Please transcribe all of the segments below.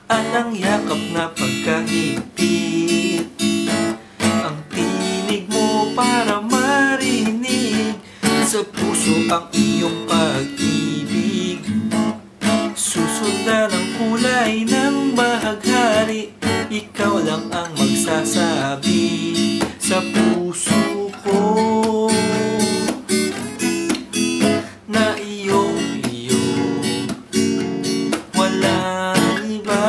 Anang yakap na pagkahigpit, ang tinig mo para marinig sa puso ang iyong pag-ibig. Susundan ang kulay ng bahaghari, ikaw lang ang magsasabi sa puso ko na iyong-iyo, walang iba.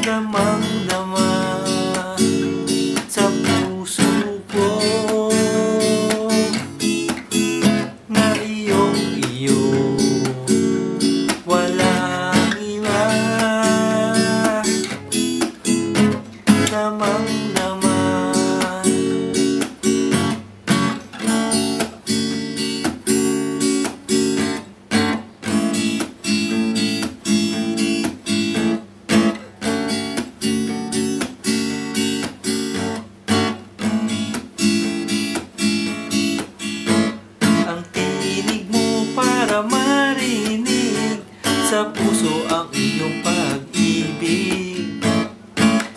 Damang-dama sa puso ko na iyong-iyo, walang iba. Damang-dama. Ang tinig mo para marinig sa puso ang iyong pag-ibig.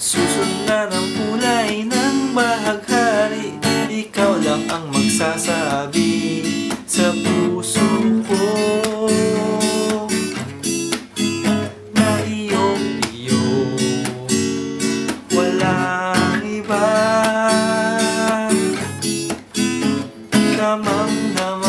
Susundan ang kulay ng bahaghari, ikaw lang ang magsasabi sa puso ko na iyong-iyo, walang iba. Damang-dama.